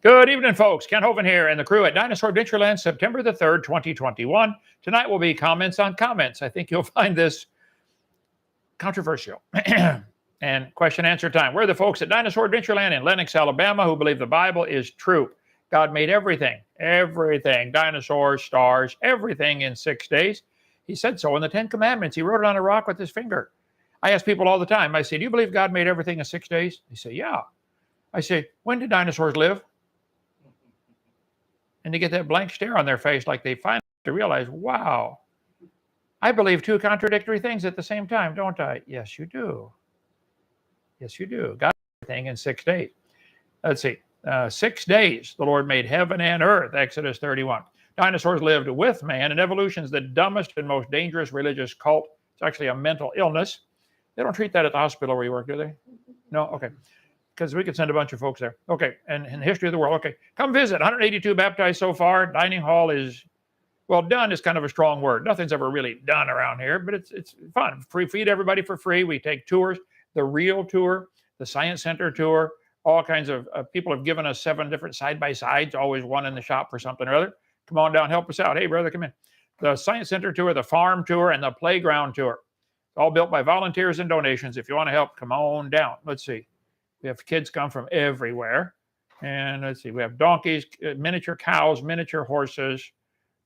Good evening, folks. Ken Hovind here and the crew at Dinosaur Adventureland, September the 3rd, 2021. Tonight will be comments on comments. I think you'll find this controversial. And question answer time. We're the folks at Dinosaur Adventureland in Lenox, Alabama, who believe the Bible is true. God made everything, dinosaurs, stars, everything in 6 days. He said so in the 10 Commandments. He wrote it on a rock with his finger. I ask people all the time, I say, do you believe God made everything in 6 days? They say, yeah. I say, when did dinosaurs live? And they get that blank stare on their face like they finally realize, wow, I believe two contradictory things at the same time, don't I? Yes, you do. Yes, you do. God made everything in 6 days. Let's see. 6 days, the Lord made heaven and earth, Exodus 31. Dinosaurs lived with man, and evolution is the dumbest and most dangerous religious cult. It's actually a mental illness. They don't treat that at the hospital where you work, do they? No? Okay. Because we could send a bunch of folks there. Okay, and in the history of the world. Okay, come visit. 182 baptized so far. Dining hall is, well, done is kind of a strong word. Nothing's ever really done around here, but it's fun. Free feed everybody for free. We take tours, the real tour, the science center tour. All kinds of people have given us 7 different side-by-sides, always one in the shop for something or other. Come on down, help us out. Hey, brother, come in. The science center tour, the farm tour, and the playground tour. All built by volunteers and donations. If you want to help, come on down. Let's see. We have kids come from everywhere. And let's see, we have donkeys, miniature cows, miniature horses,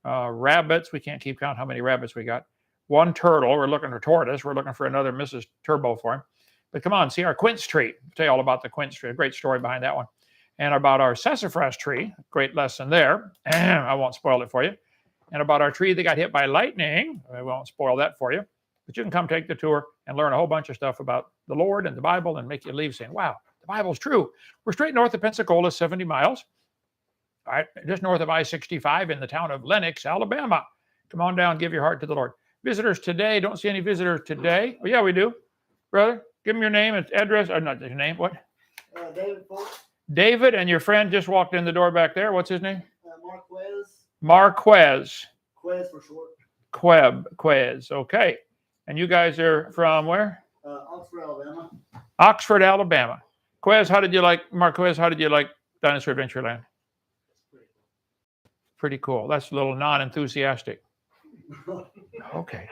rabbits. We can't keep count how many rabbits we got. 1 turtle. We're looking for tortoise. We're looking for another Mrs. Turbo for him. But come on, see our quince tree. I'll tell you all about the quince tree. A great story behind that one. And about our sassafras tree. Great lesson there. I won't spoil it for you. And about our tree that got hit by lightning. I won't spoil that for you. But you can come take the tour and learn a whole bunch of stuff about the Lord and the Bible and make you leave saying, wow, the Bible's true. We're straight north of Pensacola, 70 miles. All right, just north of I-65 in the town of Lenox, Alabama. Come on down, give your heart to the Lord. Visitors today, don't see any visitors today. Oh, yeah, we do. Brother, give them your name and address. Or not your name, what? David. David, and your friend just walked in the door back there. What's his name? Marquez. Marquez. Quez for short. Quez, okay. And you guys are from where? Oxford, Alabama. Oxford, Alabama. Marquez, how did you like Dinosaur Adventureland? Pretty cool. That's a little non-enthusiastic. Okay.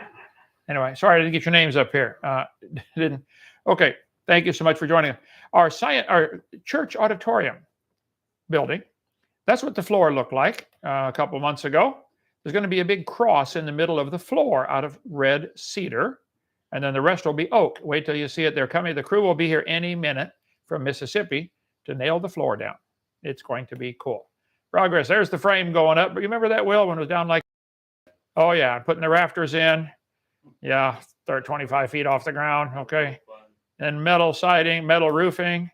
Anyway, sorry I didn't get your names up here. Didn't. Okay. Thank you so much for joining us. Our church auditorium building, that's what the floor looked like a couple months ago. There's going to be a big cross in the middle of the floor out of red cedar, and then the rest will be oak. Wait till you see it. They're coming. The crew will be here any minute from Mississippi to nail the floor down. It's going to be cool. Progress. There's the frame going up. But you remember that, Will, when it was down like, oh, yeah, putting the rafters in. Yeah, start 25 feet off the ground. Okay. And metal siding, metal roofing.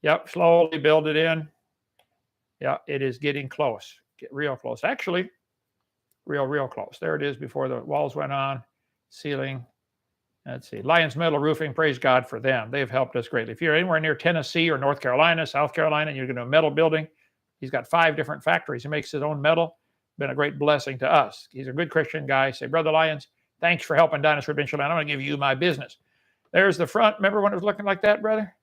Yep, slowly build it in. Yeah, it is getting close. Get real close. Actually, real close. There it is before the walls went on. Ceiling. Let's see. Lions Metal Roofing, praise God for them. They've helped us greatly. If you're anywhere near Tennessee or North Carolina, South Carolina, and you're going to a metal building, he's got 5 different factories. He makes his own metal. Been a great blessing to us. He's a good Christian guy. Say, Brother Lyons, thanks for helping Dinosaur Adventureland. I'm going to give you my business. There's the front. Remember when it was looking like that, brother?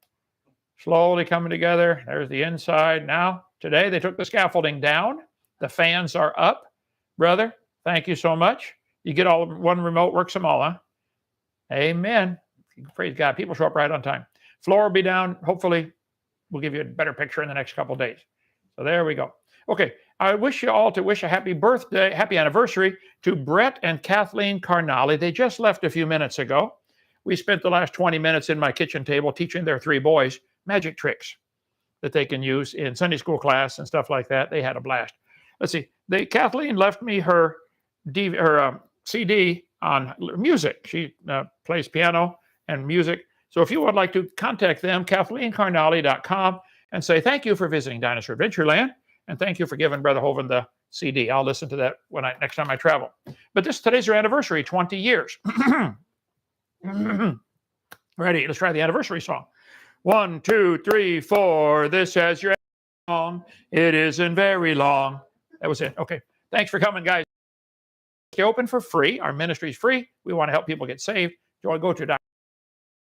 Slowly coming together. There's the inside. Now, today, they took the scaffolding down. The fans are up. Brother, thank you so much. You get all one remote, works them all, huh? Amen. Praise God. People show up right on time. Floor will be down. Hopefully, we'll give you a better picture in the next couple of days. So there we go. Okay. I wish you all to wish a happy birthday, happy anniversary to Brett and Kathleen Carnali. They just left a few minutes ago. We spent the last 20 minutes in my kitchen table teaching their 3 boys magic tricks that they can use in Sunday school class and stuff like that. They had a blast. Let's see. Kathleen left me her CD on music. She plays piano and music. So if you would like to contact them, KathleenCarnali.com, and say thank you for visiting Dinosaur Adventureland, and thank you for giving Brother Hovind the CD. I'll listen to that next time I travel. But today's your anniversary, 20 years. Ready? Let's try the anniversary song. 1, 2, 3, 4. This has your song. It isn't very long. That was it. Okay. Thanks for coming, guys. Stay open for free. Our ministry is free. We want to help people get saved. Go to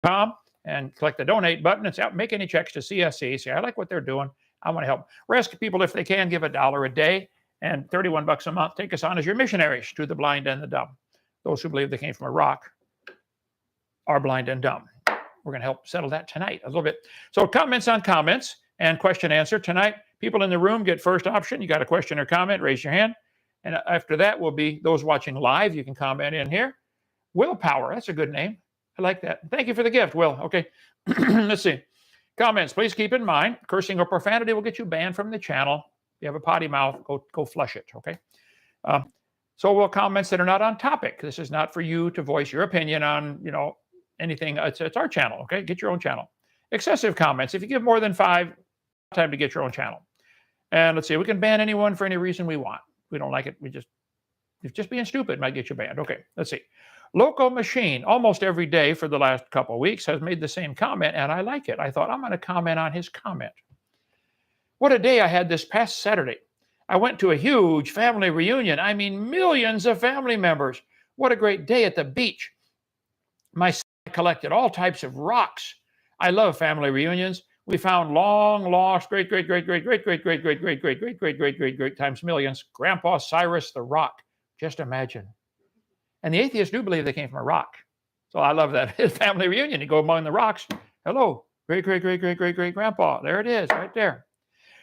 .com and click the donate button and say, make any checks to CSC. Say, I like what they're doing. I want to help. We're asking people if they can give $1 a day and $31 a month. Take us on as your missionaries to the blind and the dumb. Those who believe they came from a rock are blind and dumb. We're going to help settle that tonight a little bit. So comments on comments and question answer tonight. People in the room get first option. You got a question or comment, raise your hand. And after that will be those watching live. You can comment in here. Willpower, that's a good name. I like that. Thank you for the gift, Will. Okay, let's see. Comments, please keep in mind, cursing or profanity will get you banned from the channel. If you have a potty mouth, go flush it, okay? So we'll comments that are not on topic. This is not for you to voice your opinion on, anything. It's our channel, okay? Get your own channel. Excessive comments. If you give more than 5, time to get your own channel. And let's see, we can ban anyone for any reason we want. We don't like it. If just being stupid might get you banned. Okay, let's see. Local Machine, almost every day for the last couple of weeks, has made the same comment, and I like it. I thought, I'm going to comment on his comment. What a day I had this past Saturday. I went to a huge family reunion. I mean, millions of family members. What a great day at the beach. My son collected all types of rocks. I love family reunions. We found long lost great times millions Grandpa Cyrus the Rock. Just imagine. And the atheists do believe they came from a rock. So I love that. His family reunion. You go among the rocks. Hello, great grandpa. There it is, right there.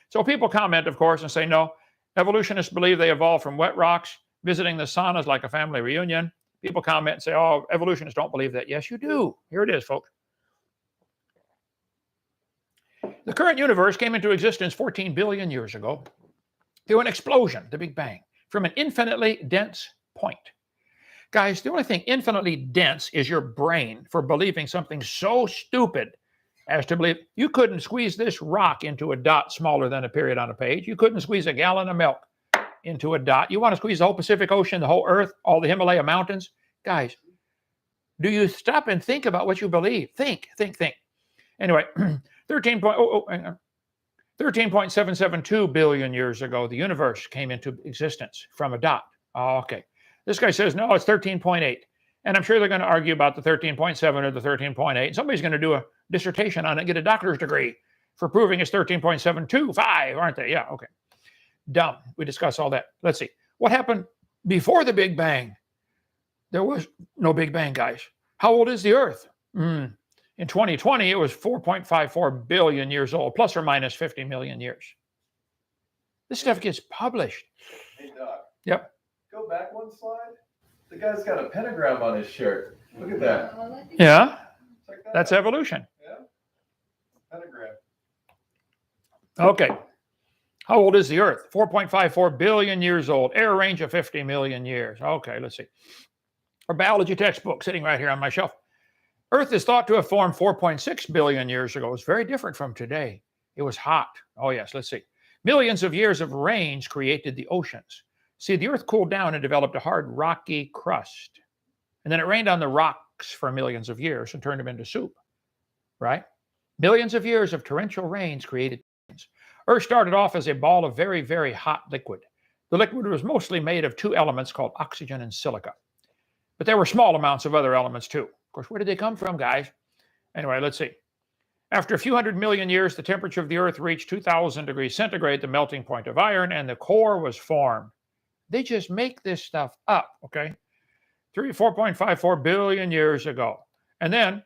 So people comment, of course, and say, no, evolutionists believe they evolved from wet rocks. Visiting the sun is like a family reunion. People comment and say, oh, evolutionists don't believe that. Yes, you do. Here it is, folks. The current universe came into existence 14 billion years ago through an explosion, the Big Bang, from an infinitely dense point. Guys, the only thing infinitely dense is your brain for believing something so stupid as to believe you couldn't squeeze this rock into a dot smaller than a period on a page. You couldn't squeeze a gallon of milk into a dot. You want to squeeze the whole Pacific Ocean, the whole Earth, all the Himalaya mountains? Guys, do you stop and think about what you believe? Think. Anyway, 13.772 billion years ago, the universe came into existence from a dot. Oh, okay. This guy says, no, it's 13.8. And I'm sure they're going to argue about the 13.7 or the 13.8. Somebody's going to do a dissertation on it, get a doctor's degree for proving it's 13.725, aren't they? Yeah, okay. Dumb. We discussed all that. Let's see. What happened before the Big Bang? There was no Big Bang, guys. How old is the Earth? In 2020, it was 4.54 billion years old, plus or minus 50 million years. This stuff gets published. Hey, Doc. Yep. Go back one slide. The guy's got a pentagram on his shirt. Look at that. Yeah. Check that That's out. evolution. Yeah. Pentagram. Okay. How old is the Earth? 4.54 billion years old. Air range of 50 million years. Okay, let's see. Our biology textbook sitting right here on my shelf. Earth is thought to have formed 4.6 billion years ago. It's very different from today. It was hot. Oh, yes, let's see. Millions of years of rains created the oceans. See, the Earth cooled down and developed a hard, rocky crust. And then it rained on the rocks for millions of years and turned them into soup, right? Millions of years of torrential rains created oceans. Earth started off as a ball of very, very hot liquid. The liquid was mostly made of 2 elements called oxygen and silica. But there were small amounts of other elements too. Of course, where did they come from, guys? Anyway, let's see. After a few hundred million years, the temperature of the Earth reached 2,000 degrees centigrade, the melting point of iron, and the core was formed. They just make this stuff up, okay? 4.54 billion years ago. And then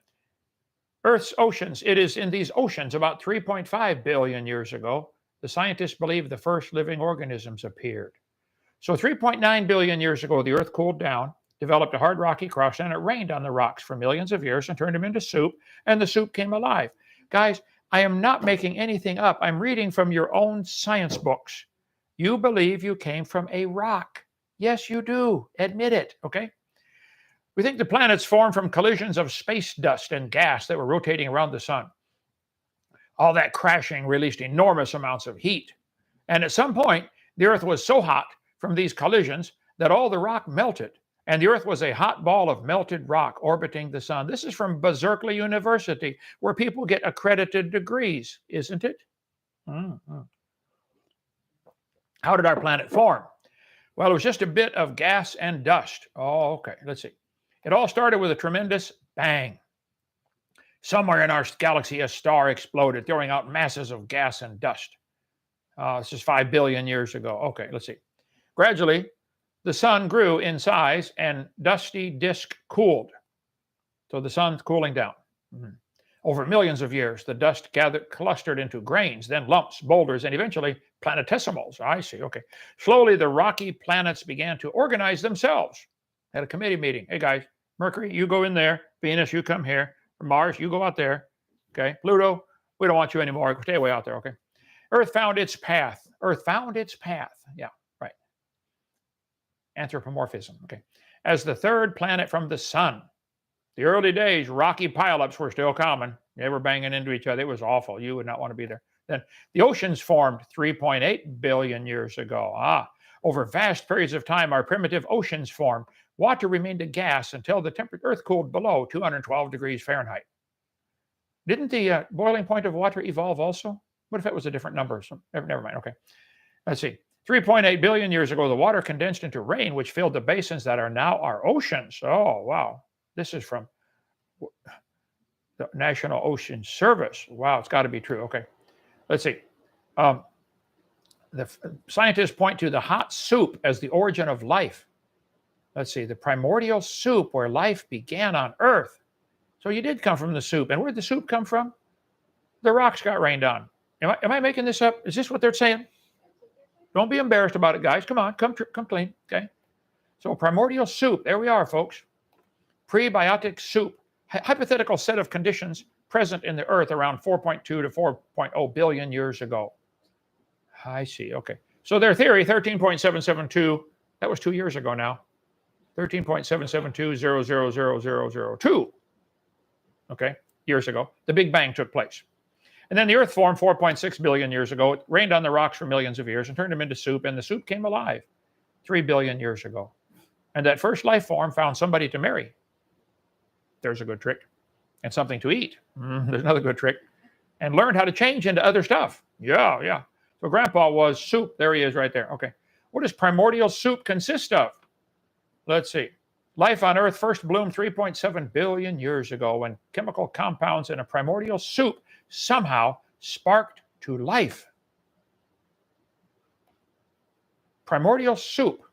Earth's oceans, it is in these oceans about 3.5 billion years ago, the scientists believe the first living organisms appeared. So 3.9 billion years ago, the Earth cooled down, developed a hard rocky crust, and it rained on the rocks for millions of years and turned them into soup, and the soup came alive. Guys, I am not making anything up. I'm reading from your own science books. You believe you came from a rock. Yes, you do. Admit it, okay? We think the planets formed from collisions of space dust and gas that were rotating around the sun. All that crashing released enormous amounts of heat. And at some point, the Earth was so hot from these collisions that all the rock melted. And the Earth was a hot ball of melted rock orbiting the sun. This is from Berkeley University, where people get accredited degrees, isn't it? Mm-hmm. How did our planet form? Well, it was just a bit of gas and dust. Oh, okay. Let's see. It all started with a tremendous bang. Somewhere in our galaxy, a star exploded, throwing out masses of gas and dust. This is 5 billion years ago. Okay, let's see. Gradually, the sun grew in size and dusty disk cooled. So the sun's cooling down. Over millions of years, the dust clustered into grains, then lumps, boulders, and eventually planetesimals. I see. Okay. Slowly, the rocky planets began to organize themselves. Had a committee meeting. Hey, guys, Mercury, you go in there. Venus, you come here. Mars, you go out there. Okay. Pluto, we don't want you anymore. Stay away out there. Okay. Earth found its path. Earth found its path. Yeah, right. Anthropomorphism. Okay. As the third planet from the sun. The early days, rocky pileups were still common. They were banging into each other. It was awful. You would not want to be there. Then the oceans formed 3.8 billion years ago. Over vast periods of time, our primitive oceans formed. Water remained a gas until the Earth cooled below 212 degrees Fahrenheit. Didn't the boiling point of water evolve also? What if it was a different number? So, never mind. Okay. Let's see. 3.8 billion years ago, the water condensed into rain, which filled the basins that are now our oceans. Oh, wow. This is from the National Ocean Service. Wow, it's got to be true. Okay, let's see. The scientists point to the hot soup as the origin of life. Let's see, the primordial soup where life began on Earth. So you did come from the soup. And where did the soup come from? The rocks got rained on. Am I making this up? Is this what they're saying? Don't be embarrassed about it, guys. Come on, come clean. Okay. So primordial soup. There we are, folks. Prebiotic soup, hypothetical set of conditions present in the Earth around 4.2 to 4.0 billion years ago. I see. Okay. So their theory, 13.772, that was 2 years ago now. 13.772000002. Okay, years ago. The Big Bang took place. And then the Earth formed 4.6 billion years ago. It rained on the rocks for millions of years and turned them into soup, and the soup came alive 3 billion years ago. And that first life form found somebody to marry. There's a good trick. And something to eat. There's another good trick. And learned how to change into other stuff. Yeah. So Grandpa was soup. There he is right there. Okay. What does primordial soup consist of? Let's see. Life on Earth first bloomed 3.7 billion years ago when chemical compounds in a primordial soup somehow sparked to life. Primordial soup.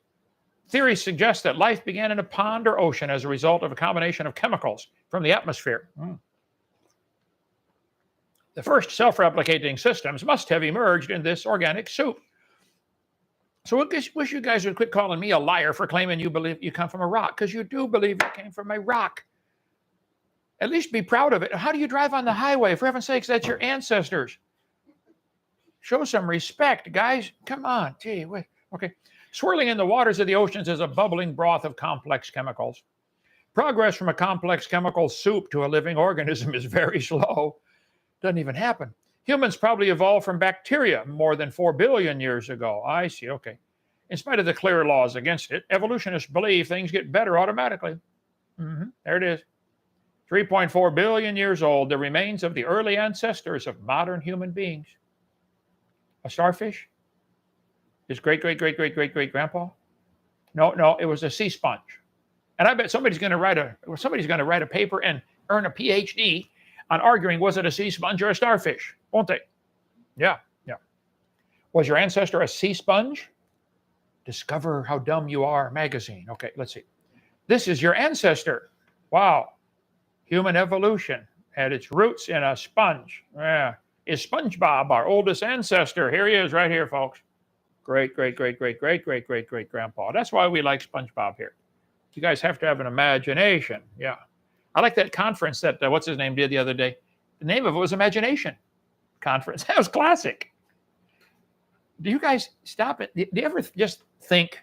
Theory suggests that life began in a pond or ocean as a result of a combination of chemicals from the atmosphere. The first self-replicating systems must have emerged in this organic soup. So I wish you guys would quit calling me a liar for claiming you believe you come from a rock, because you do believe you came from a rock. At least be proud of it. How do you drive on the highway? For heaven's sakes, that's your ancestors. Show some respect, guys. Come on. Gee, wait. Okay. Swirling in the waters of the oceans is a bubbling broth of complex chemicals. Progress from a complex chemical soup to a living organism is very slow. Doesn't even happen. Humans probably evolved from bacteria more than 4 billion years ago. I see, okay. In spite of the clear laws against it, evolutionists believe things get better automatically. There it is. 3.4 billion years old, the remains of the early ancestors of modern human beings. A starfish? His great-great-great-great-great-great-grandpa? No, it was a sea sponge. And I bet somebody's going to write a paper and earn a PhD on arguing, was it a sea sponge or a starfish? Won't they? Yeah. Was your ancestor a sea sponge? Discover How Dumb You Are magazine. Okay, let's see. This is your ancestor. Wow. Human evolution had its roots in a sponge. Yeah. Is SpongeBob our oldest ancestor? Here he is right here, folks. Great-great-great-great-great-great-great-great-grandpa. That's why we like SpongeBob here. You guys have to have an imagination. Yeah. I like that conference that, what's his name, did the other day. The name of it was Imagination Conference. That was classic. Do you guys stop it? Do you ever just think,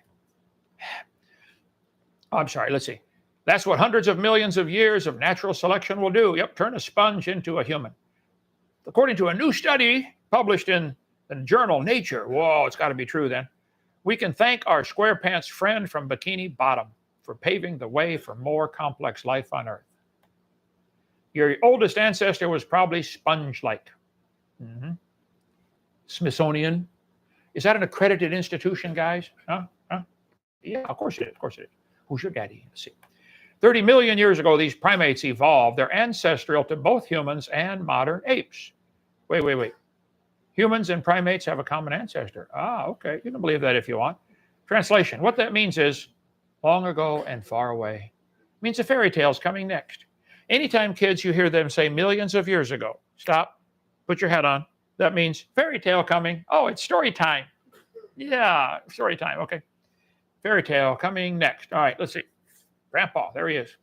I'm sorry, let's see. That's what hundreds of millions of years of natural selection will do. Yep, turn a sponge into a human. According to a new study published in the journal Nature, whoa, it's got to be true then, we can thank our SquarePants friend from Bikini Bottom for paving the way for more complex life on Earth. Your oldest ancestor was probably sponge-like. Smithsonian. Is that an accredited institution, guys? Huh? Yeah, of course it is. Who's your daddy? Let's see. 30 million years ago, these primates evolved. They're ancestral to both humans and modern apes. Wait. Humans and primates have a common ancestor. Ah, okay. You can believe that if you want. Translation. What that means is long ago and far away. It means a fairy tale's coming next. Anytime kids you hear them say millions of years ago, stop, put your head on. That means fairy tale coming. Oh, it's story time. Yeah, story time. Okay. Fairy tale coming next. All right, let's see. Grandpa, there he is.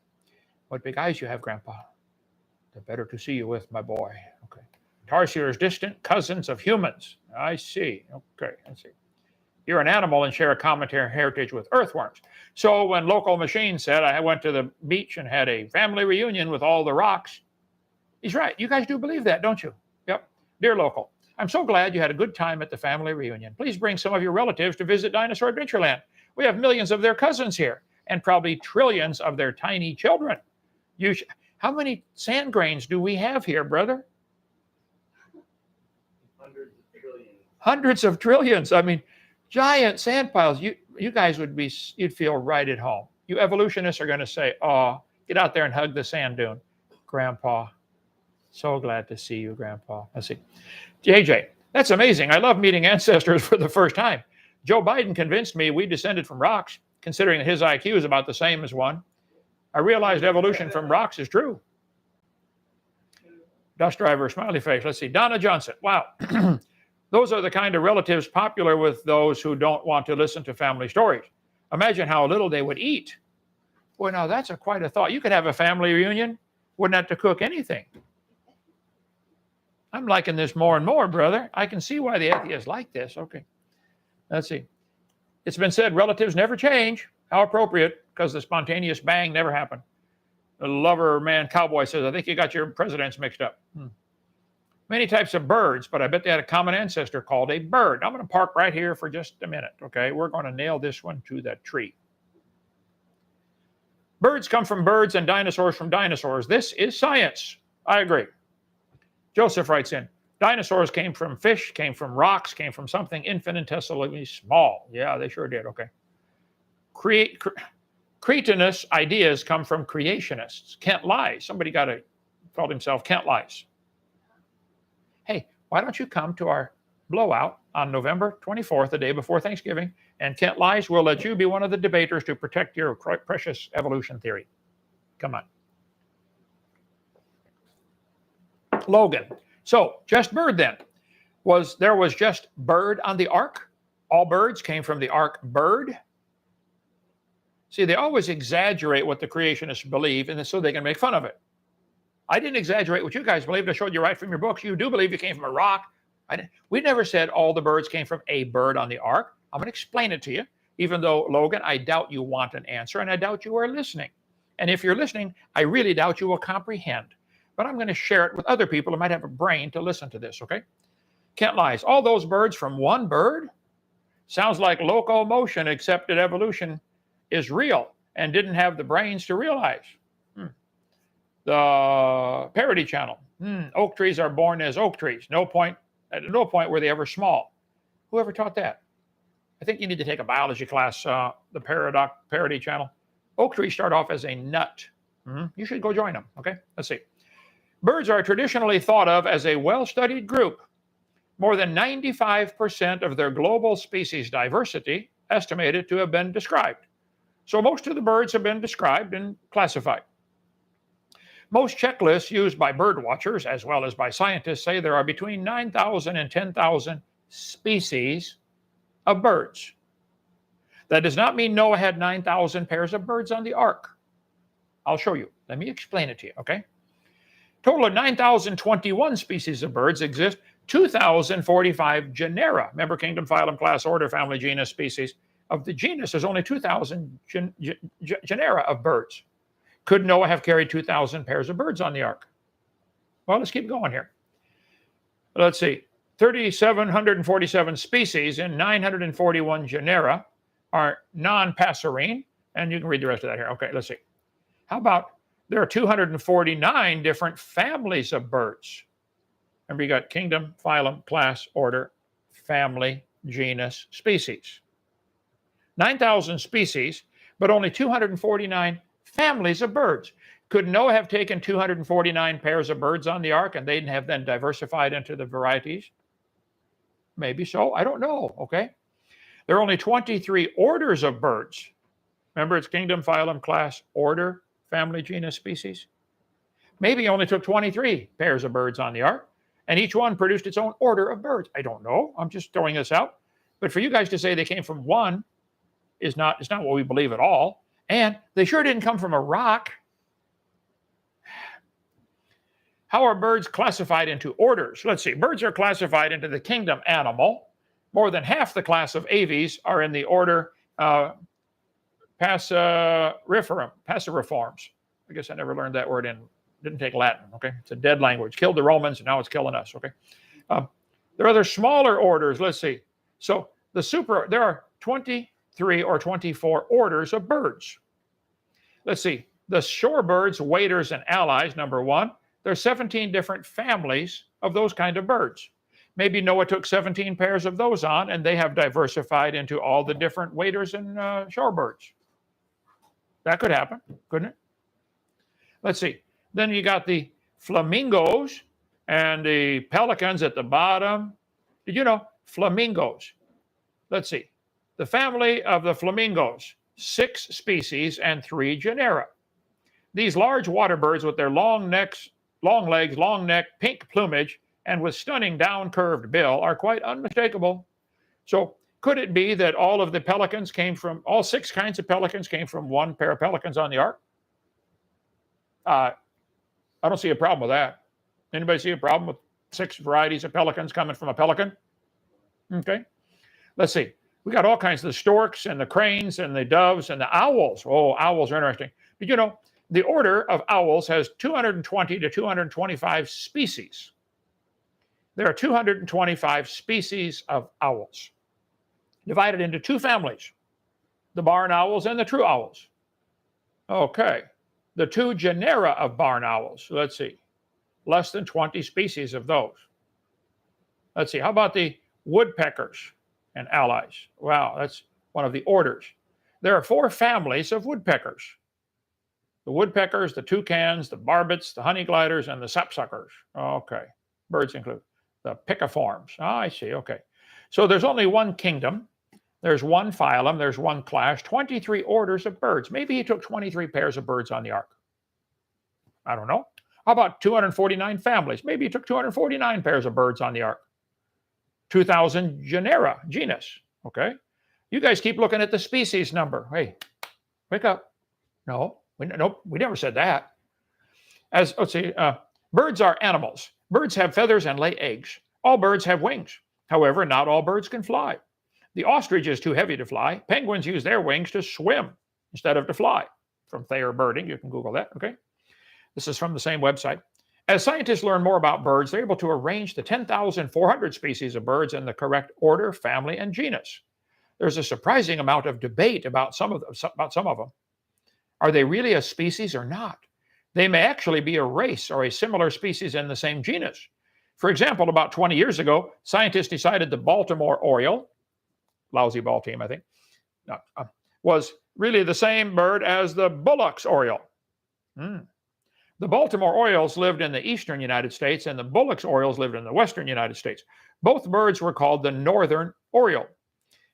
What big eyes you have, Grandpa. The better to see you with, my boy. Okay. Tarsiers, distant cousins of humans. I see. Okay, I see. You're an animal and share a common heritage with earthworms. So when Local Machine said, I went to the beach and had a family reunion with all the rocks, he's right. You guys do believe that, don't you? Yep. Dear Local, I'm so glad you had a good time at the family reunion. Please bring some of your relatives to visit Dinosaur Adventureland. We have millions of their cousins here and probably trillions of their tiny children. How many sand grains do we have here, brother? Hundreds of trillions. Hundreds of trillions. I mean, giant sand piles. You guys you'd feel right at home. You evolutionists are going to say, oh, get out there and hug the sand dune. Grandpa, so glad to see you, Grandpa. Let's see. JJ, that's amazing. I love meeting ancestors for the first time. Joe Biden convinced me we descended from rocks, considering that his IQ is about the same as one. I realized evolution from rocks is true. Dust driver, smiley face. Let's see. Donna Johnson. Wow. Those are the kind of relatives popular with those who don't want to listen to family stories. Imagine how little they would eat. Boy, now that's quite a thought. You could have a family reunion, wouldn't have to cook anything. I'm liking this more and more, brother. I can see why the atheists like this. Okay. Let's see. It's been said relatives never change. How appropriate, because the spontaneous bang never happened. The lover man cowboy says, I think you got your presidents mixed up. Many types of birds, but I bet they had a common ancestor called a bird. I'm going to park right here for just a minute, okay? We're going to nail this one to that tree. Birds come from birds and dinosaurs from dinosaurs. This is science. I agree. Joseph writes in, dinosaurs came from fish, came from rocks, came from something infinitesimally small. Yeah, they sure did, okay. Cretinous ideas come from creationists. Kent Lies. Somebody called himself Kent Lies. Hey, why don't you come to our blowout on November 24th, the day before Thanksgiving, and Kent Lies will let you be one of the debaters to protect your precious evolution theory. Come on. Logan. So, just bird then. There was just bird on the ark? All birds came from the ark bird? See, they always exaggerate what the creationists believe, and so they can make fun of it. I didn't exaggerate what you guys believed. I showed you right from your books. You do believe you came from a rock. We never said all the birds came from a bird on the ark. I'm going to explain it to you, even though, Logan, I doubt you want an answer, and I doubt you are listening. And if you're listening, I really doubt you will comprehend. But I'm going to share it with other people who might have a brain to listen to this, okay? Kent Lies. All those birds from one bird? Sounds like locomotion, except that evolution is real and didn't have the brains to realize. The Parody Channel. Oak trees are born as oak trees. At no point were they ever small. Whoever taught that? I think you need to take a biology class, the Parody Channel. Oak trees start off as a nut. You should go join them, okay? Let's see. Birds are traditionally thought of as a well-studied group. More than 95% of their global species diversity estimated to have been described. So most of the birds have been described and classified. Most checklists used by bird watchers, as well as by scientists, say there are between 9,000 and 10,000 species of birds. That does not mean Noah had 9,000 pairs of birds on the ark. I'll show you. Let me explain it to you, okay? Total of 9,021 species of birds exist, 2,045 genera. Member, kingdom, phylum, class, order, family, genus, species. Of the genus, there's only 2,000 genera of birds. Could Noah have carried 2,000 pairs of birds on the ark? Well, let's keep going here. Let's see. 3,747 species in 941 genera are non-passerine. And you can read the rest of that here. Okay, let's see. How about there are 249 different families of birds. Remember, you got kingdom, phylum, class, order, family, genus, species. 9,000 species, but only 249 families of birds. Could Noah have taken 249 pairs of birds on the ark and they'd have then diversified into the varieties? Maybe so. I don't know. Okay. There are only 23 orders of birds. Remember, it's kingdom, phylum, class, order, family, genus, species. Maybe it only took 23 pairs of birds on the ark, and each one produced its own order of birds. I don't know. I'm just throwing this out. But for you guys to say they came from one is not what we believe at all. And they sure didn't come from a rock. How are birds classified into orders? Let's see. Birds are classified into the kingdom animal. More than half the class of aves are in the order Passeriformes. I guess I never learned that word didn't take Latin. Okay, it's a dead language. Killed the Romans, and now it's killing us. Okay, there are other smaller orders. Let's see. So there are 23 or 24 orders of birds. Let's see. The shorebirds, waders, and allies. Number one. There's 17 different families of those kind of birds. Maybe Noah took 17 pairs of those on, and they have diversified into all the different waders and shorebirds. That could happen, couldn't it? Let's see. Then you got the flamingos and the pelicans at the bottom. Did you know flamingos? Let's see. The family of the flamingos, 6 species and 3 genera. These large water birds with their long necks, long legs, long neck, pink plumage, and with stunning down-curved bill are quite unmistakable. So could it be that all 6 kinds of pelicans came from one pair of pelicans on the ark? I don't see a problem with that. Anybody see a problem with 6 varieties of pelicans coming from a pelican? Okay. Let's see. We got all kinds of the storks and the cranes and the doves and the owls. Oh, owls are interesting. Did you know the order of owls has 220 to 225 species? There are 225 species of owls, divided into 2 families, the barn owls and the true owls. Okay, the 2 genera of barn owls. Let's see, less than 20 species of those. Let's see, how about the woodpeckers and allies? Wow, that's one of the orders. There are 4 families of woodpeckers. The woodpeckers, the toucans, the barbets, the honey gliders, and the sapsuckers. Okay, birds include the piciforms. I see, okay. So there's only one kingdom. There's one phylum. There's one class. 23 orders of birds. Maybe he took 23 pairs of birds on the ark. I don't know. How about 249 families? Maybe he took 249 pairs of birds on the ark. 2,000 genus. Okay. You guys keep looking at the species number. Hey, wake up. No, we never said that. Let's see, birds are animals. Birds have feathers and lay eggs. All birds have wings. However, not all birds can fly. The ostrich is too heavy to fly. Penguins use their wings to swim instead of to fly. From Thayer Birding, you can Google that, okay? This is from the same website. As scientists learn more about birds, they're able to arrange the 10,400 species of birds in the correct order, family, and genus. There's a surprising amount of debate about some of them. Are they really a species or not? They may actually be a race or a similar species in the same genus. For example, about 20 years ago, scientists decided the Baltimore Oriole, lousy ball team, I think, was really the same bird as the Bullock's Oriole. The Baltimore Orioles lived in the eastern United States, and the Bullock's Orioles lived in the western United States. Both birds were called the Northern Oriole.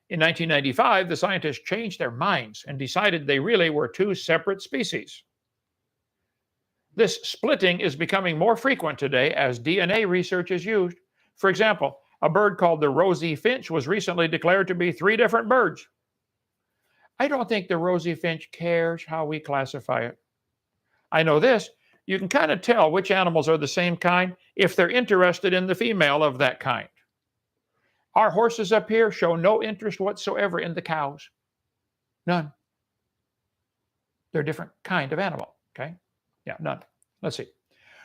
In 1995, the scientists changed their minds and decided they really were 2 separate species. This splitting is becoming more frequent today as DNA research is used. For example, a bird called the rosy finch was recently declared to be 3 different birds. I don't think the rosy finch cares how we classify it. I know this, you can kind of tell which animals are the same kind if they're interested in the female of that kind. Our horses up here show no interest whatsoever in the cows. None. They're a different kind of animal, okay? Yeah, none. Let's see.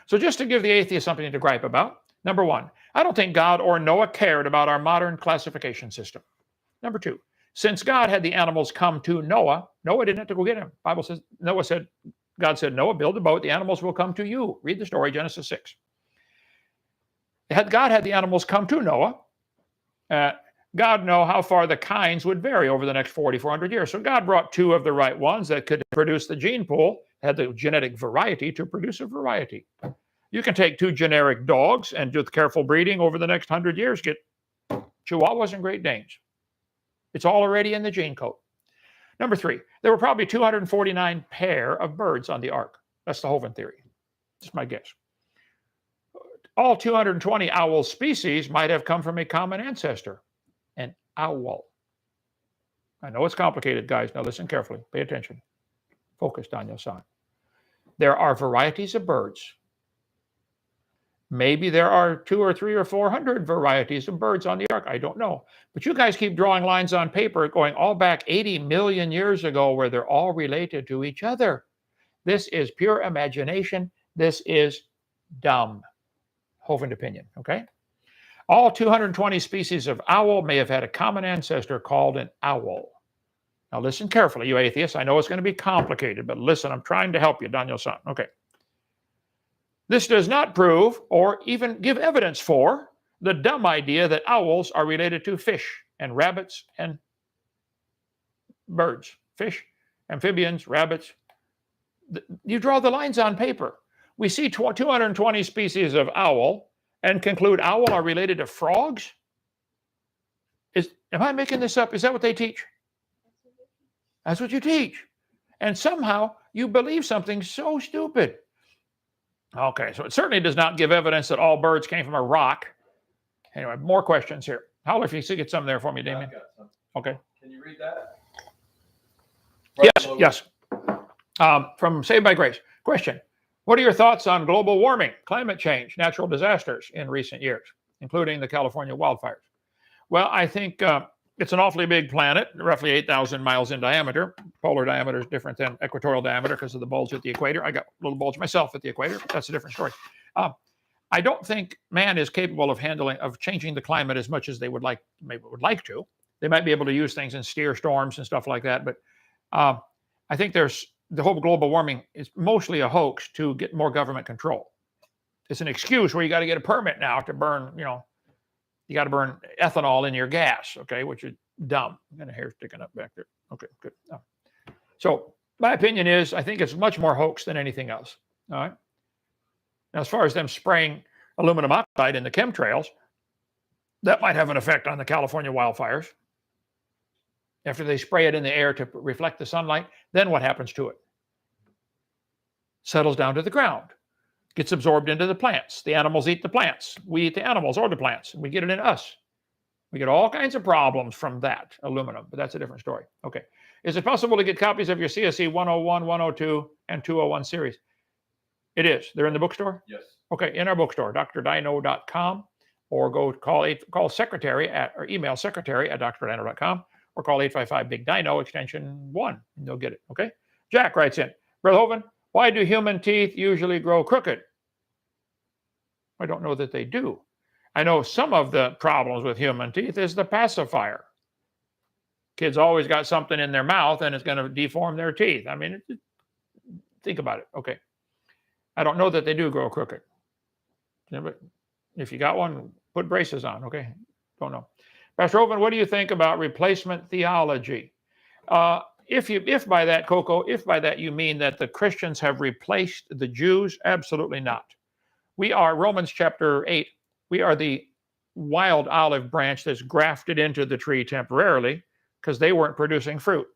So just to give the atheist something to gripe about, number 1, I don't think God or Noah cared about our modern classification system. Number 2, since God had the animals come to Noah, Noah didn't have to go get them. The Bible says, God said, Noah, build a boat, the animals will come to you. Read the story, Genesis 6. God had the animals come to Noah. God knew how far the kinds would vary over the next 4,400 years. So God brought 2 of the right ones that could produce the gene pool, had the genetic variety to produce a variety. You can take 2 generic dogs and with careful breeding over the next 100 years, get Chihuahuas and Great Danes. It's all already in the gene code. Number 3, there were probably 249 pair of birds on the ark. That's the Hovind theory. Just my guess. All 220 owl species might have come from a common ancestor, an owl. I know it's complicated, guys. Now listen carefully. Pay attention. Focus, Daniel-san. There are varieties of birds. Maybe there are 200 or 300 or 400 varieties of birds on the ark. I don't know. But you guys keep drawing lines on paper going all back 80 million years ago where they're all related to each other. This is pure imagination. This is dumb. Hovind opinion, okay? All 220 species of owl may have had a common ancestor called an owl. Now listen carefully, you atheists. I know it's going to be complicated, but listen, I'm trying to help you, Daniel-san. Okay. This does not prove or even give evidence for the dumb idea that owls are related to fish and rabbits and birds. Fish, amphibians, rabbits. You draw the lines on paper. We see 220 species of owl and conclude owl are related to frogs? Am I making this up? Is that what they teach? That's what you teach. And somehow you believe something so stupid. Okay, so it certainly does not give evidence that all birds came from a rock. Anyway, more questions here. Holler if you see get some there for me, Damien. I've got some. Okay. Can you read that? Yes. From Saved by Grace. Question. What are your thoughts on global warming, climate change, natural disasters in recent years, including the California wildfires? Well, I think it's an awfully big planet, roughly 8,000 miles in diameter. Polar diameter is different than equatorial diameter because of the bulge at the equator. I got a little bulge myself at the equator. That's a different story. I don't think man is capable of changing the climate as much as they would like to. They might be able to use things and steer storms and stuff like that. But I think the whole global warming is mostly a hoax to get more government control. It's an excuse where you got to get a permit now to burn, you got to burn ethanol in your gas, okay, which is dumb. I got a hair sticking up back there. Okay, good. So my opinion is I think it's much more hoax than anything else. All right. Now, as far as them spraying aluminum oxide in the chemtrails, that might have an effect on the California wildfires. After they spray it in the air to reflect the sunlight, then what happens to it? Settles down to the ground, gets absorbed into the plants. The animals eat the plants. We eat the animals or the plants, and we get it in us. We get all kinds of problems from that aluminum, but that's a different story. Okay. Is it possible to get copies of your CSE 101, 102, and 201 series? It is. They're in the bookstore? Yes. Okay, in our bookstore, drdino.com, or call secretary or email secretary at drdino.com, or call 855-BIG-DINO, extension 1, and they'll get it, okay? Jack writes in, Brother Hovind, why do human teeth usually grow crooked? I don't know that they do. I know some of the problems with human teeth is the pacifier. Kids always got something in their mouth and it's going to deform their teeth. I mean, think about it. Okay. I don't know that they do grow crooked. But if you got one, put braces on. Okay. Don't know. Pastor Hovind, what do you think about replacement theology? If by that, Coco, if by that you mean that the Christians have replaced the Jews, absolutely not. We are, Romans chapter 8, we are the wild olive branch that's grafted into the tree temporarily because they weren't producing fruit.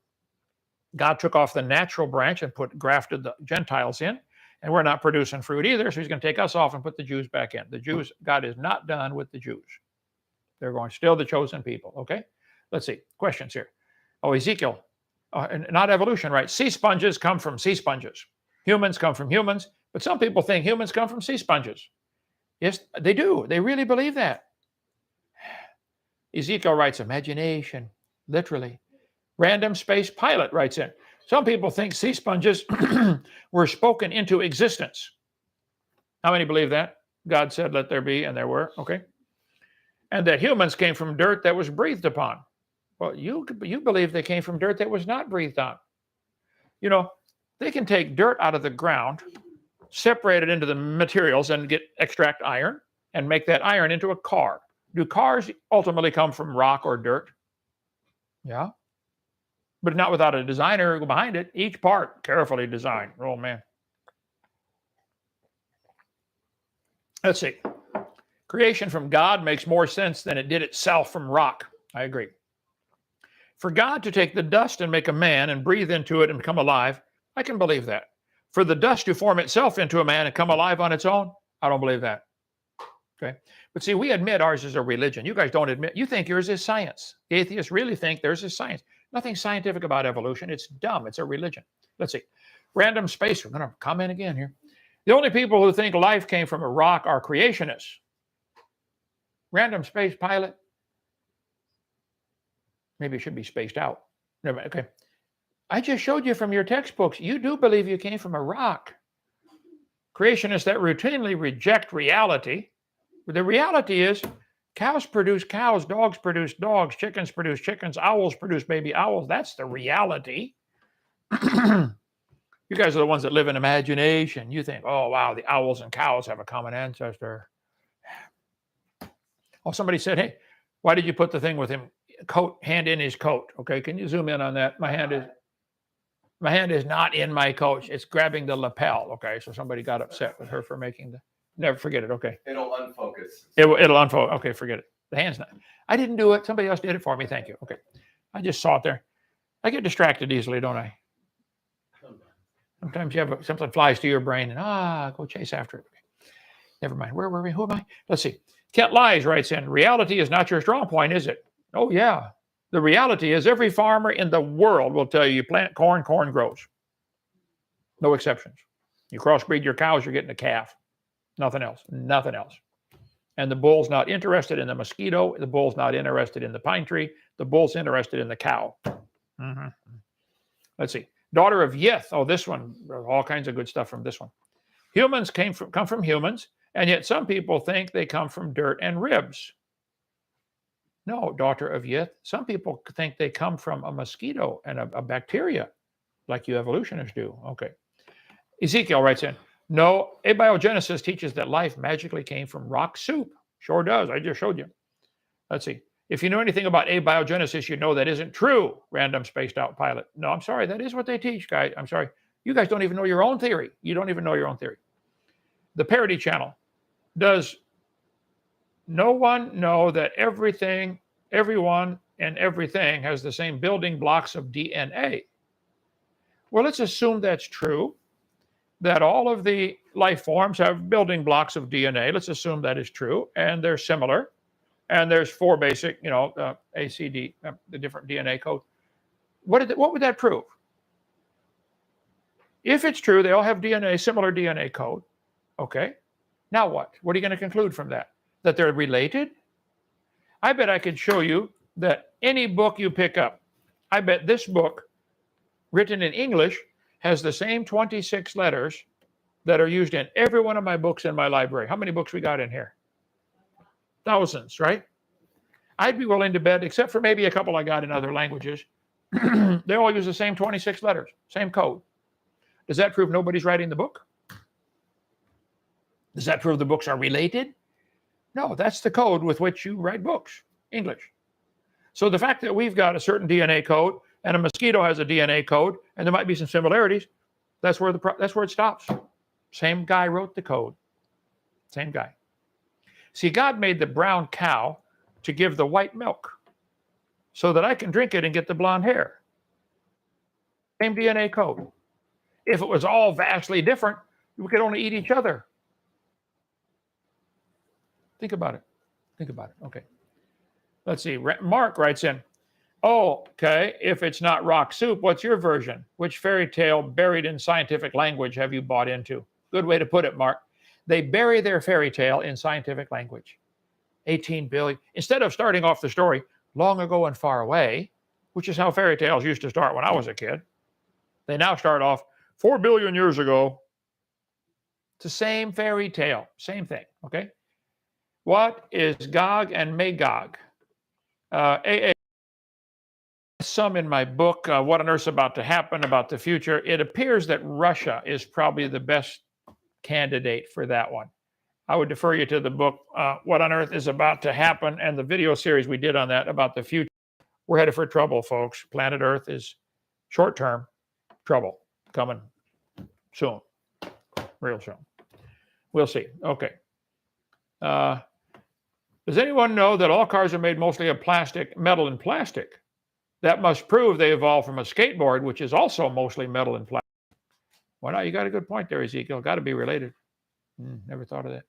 God took off the natural branch and grafted the Gentiles in, and we're not producing fruit either, so he's going to take us off and put the Jews back in. The Jews, God is not done with the Jews. They're going still the chosen people, okay? Let's see, questions here. Oh, Ezekiel, not evolution, right? Sea sponges come from sea sponges. Humans come from humans, but some people think humans come from sea sponges. Yes, they do. They really believe that. Ezekiel writes, imagination, literally. Random Space Pilot writes in, some people think sea sponges were spoken into existence. How many believe that? God said, let there be, and there were, okay? And that humans came from dirt that was breathed upon. Well, you believe they came from dirt that was not breathed on. You know, they can take dirt out of the ground, separate it into the materials, and extract iron, and make that iron into a car. Do cars ultimately come from rock or dirt? Yeah. But not without a designer behind it. Each part carefully designed. Oh, man. Let's see. Creation from God makes more sense than it did itself from rock. I agree. For God to take the dust and make a man and breathe into it and become alive, I can believe that. For the dust to form itself into a man and come alive on its own, I don't believe that. Okay. But see, we admit ours is a religion. You guys don't admit. You think yours is science. The atheists really think theirs is science. Nothing scientific about evolution. It's dumb. It's a religion. Let's see. Random space. We're going to comment again here. The only people who think life came from a rock are creationists. Random space pilot. Maybe it should be spaced out. Never mind. Okay. I just showed you from your textbooks. You do believe you came from a rock. Creationists that routinely reject reality. The reality is cows produce cows, dogs produce dogs, chickens produce chickens, owls produce baby owls. That's the reality. You guys are the ones that live in imagination. You think, oh, wow, the owls and cows have a common ancestor. Oh, somebody said, hey, why did you put the thing with him, hand in his coat? Okay, can you zoom in on that? My hand is not in my coat. It's grabbing the lapel. Okay, so somebody got upset with her for making the, never forget it. Okay. It'll unfocus. It'll unfold. Okay, forget it. The hand's not. I didn't do it. Somebody else did it for me. Thank you. Okay. I just saw it there. I get distracted easily, don't I? Sometimes you have something flies to your brain and go chase after it. Okay. Never mind. Where were we? Who am I? Let's see. Kent Lies writes in, reality is not your strong point, is it? Oh, yeah. The reality is every farmer in the world will tell you plant corn, corn grows. No exceptions. You crossbreed your cows, you're getting a calf. Nothing else. Nothing else. And the bull's not interested in the mosquito. The bull's not interested in the pine tree. The bull's interested in the cow. Mm-hmm. Let's see. Daughter of Yith. Oh, this one. All kinds of good stuff from this one. Humans come from humans, and yet some people think they come from dirt and ribs. No, daughter of Yith. Some people think they come from a mosquito and a bacteria, like you evolutionists do. Okay. Ezekiel writes in, no, abiogenesis teaches that life magically came from rock soup. Sure does. I just showed you. Let's see. If you know anything about abiogenesis, you know that isn't true, random spaced out pilot. No, I'm sorry. That is what they teach, guys. I'm sorry. You guys don't even know your own theory. You don't even know your own theory. The parody channel. Does no one know that everything, everyone, and everything has the same building blocks of DNA? Well, let's assume that's true, that all of the life forms have building blocks of DNA. Let's assume that is true, and they're similar. And there's four basic, ACD, the different DNA codes. What would that prove? If it's true, they all have DNA, similar DNA code. Okay. Now what? What are you going to conclude from that? That they're related? I bet I could show you that any book you pick up, I bet this book, written in English, has the same 26 letters that are used in every one of my books in my library. How many books we got in here? Thousands, right? I'd be willing to bet, except for maybe a couple I got in other languages, they all use the same 26 letters, same code. Does that prove nobody's writing the book? Does that prove the books are related? No, that's the code with which you write books, English. So the fact that we've got a certain DNA code and a mosquito has a DNA code, and there might be some similarities, that's where it stops. Same guy wrote the code. Same guy. See, God made the brown cow to give the white milk so that I can drink it and get the blonde hair. Same DNA code. If it was all vastly different, we could only eat each other. Think about it. Think about it. Okay. Let's see. Mark writes in, oh, okay, if it's not rock soup, what's your version? Which fairy tale buried in scientific language have you bought into? Good way to put it, Mark. They bury their fairy tale in scientific language. 18 billion. Instead of starting off the story long ago and far away, which is how fairy tales used to start when I was a kid, they now start off 4 billion years ago. It's the same fairy tale, same thing, okay? What is Gog and Magog? Some in my book, What on Earth's About to Happen, about the future. It appears that Russia is probably the best candidate for that one. I would defer you to the book, What on Earth is About to Happen, and the video series we did on that about the future. We're headed for trouble, folks. Planet Earth is short-term trouble coming soon, real soon. We'll see. Okay. Does anyone know that all cars are made mostly of plastic, metal, and plastic? That must prove they evolved from a skateboard, which is also mostly metal and plastic. Well, now you got a good point there, Ezekiel. Got to be related. Never thought of that.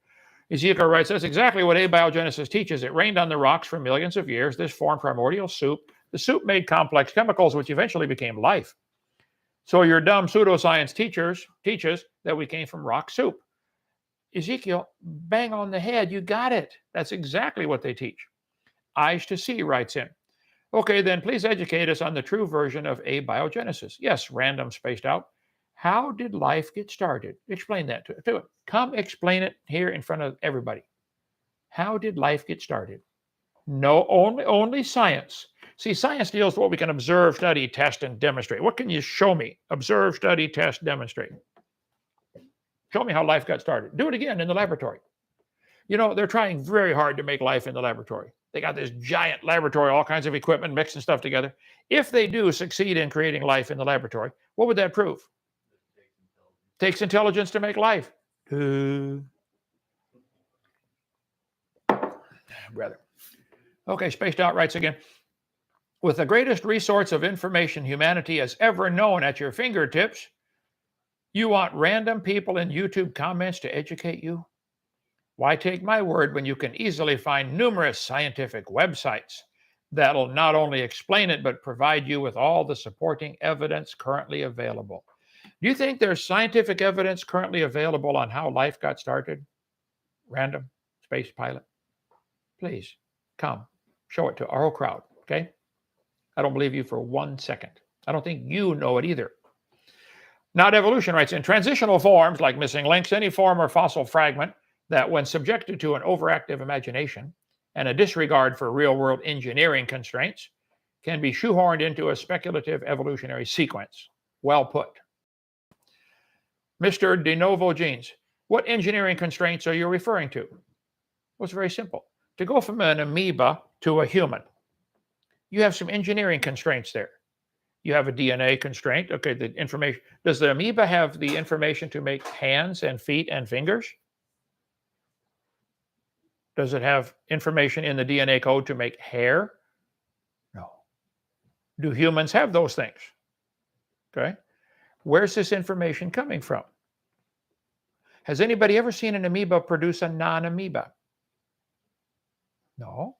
Ezekiel writes, that's exactly what abiogenesis teaches. It rained on the rocks for millions of years. This formed primordial soup. The soup made complex chemicals, which eventually became life. So your dumb pseudoscience teaches that we came from rock soup. Ezekiel, bang on the head. You got it. That's exactly what they teach. Eyes to see writes in. Okay, then please educate us on the true version of abiogenesis. Yes, random, spaced out. How did life get started? Explain that to it. Come explain it here in front of everybody. How did life get started? No, only science. See, science deals with what we can observe, study, test, and demonstrate. What can you show me? Observe, study, test, demonstrate. Show me how life got started. Do it again in the laboratory. You know, they're trying very hard to make life in the laboratory. They got this giant laboratory, all kinds of equipment, mixing stuff together. If they do succeed in creating life in the laboratory, what would that prove? Takes intelligence to make life. Brother. Okay, spaced out writes again. With the greatest resource of information humanity has ever known at your fingertips, you want random people in YouTube comments to educate you? Why take my word when you can easily find numerous scientific websites that'll not only explain it, but provide you with all the supporting evidence currently available? Do you think there's scientific evidence currently available on how life got started? Random space pilot. Please come, show it to our whole crowd, okay? I don't believe you for 1 second. I don't think you know it either. Not Evolution writes, in transitional forms like missing links, any form or fossil fragment that when subjected to an overactive imagination and a disregard for real-world engineering constraints can be shoehorned into a speculative evolutionary sequence. Well put. Mr. De Novo Genes, what engineering constraints are you referring to? Well, it's very simple. To go from an amoeba to a human, you have some engineering constraints there. You have a DNA constraint. Okay, the information. Does the amoeba have the information to make hands and feet and fingers? Does it have information in the DNA code to make hair? No. Do humans have those things? Okay. Where's this information coming from? Has anybody ever seen an amoeba produce a non-amoeba? No.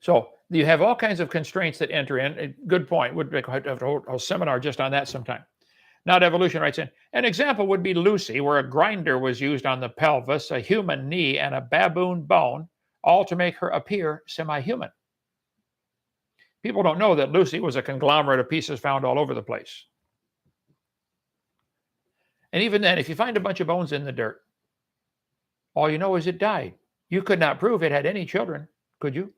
So you have all kinds of constraints that enter in. A good point. We'd have to hold a seminar just on that sometime. Not Evolution writes in, an example would be Lucy, where a grinder was used on the pelvis, a human knee, and a baboon bone, all to make her appear semi-human. People don't know that Lucy was a conglomerate of pieces found all over the place. And even then, if you find a bunch of bones in the dirt, all you know is it died. You could not prove it had any children, could you?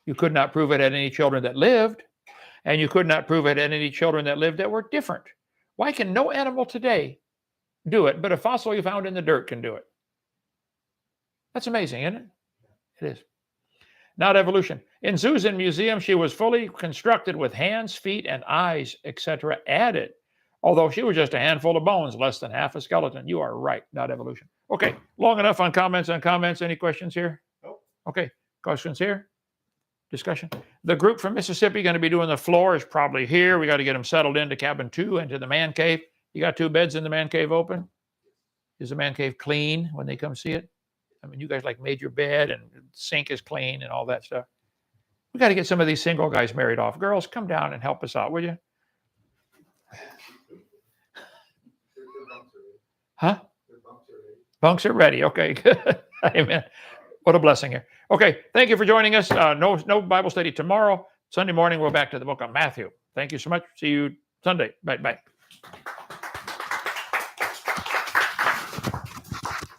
You could not prove it had any children that lived, and you could not prove it had any children that lived that were different. Why can no animal today do it, but a fossil you found in the dirt can do it? That's amazing, isn't it? It is. Not Evolution. In zoos and museums, she was fully constructed with hands, feet, and eyes, etc. added, although she was just a handful of bones, less than half a skeleton. You are right, Not Evolution. Okay, long enough on comments. Any questions here? Nope. Okay, questions here? Discussion. The group from Mississippi going to be doing the floor is probably here. We got to get them settled into cabin 2, into the man cave. You got 2 beds in the man cave open? Is the man cave clean when they come see it? I mean, you guys like made your bed and the sink is clean and all that stuff. We got to get some of these single guys married off. Girls, come down and help us out, will you? Huh? Bunks are ready. Okay, good. Amen. What a blessing here. Okay, thank you for joining us. No Bible study tomorrow. Sunday morning, we're back to the book of Matthew. Thank you so much. See you Sunday. Bye-bye.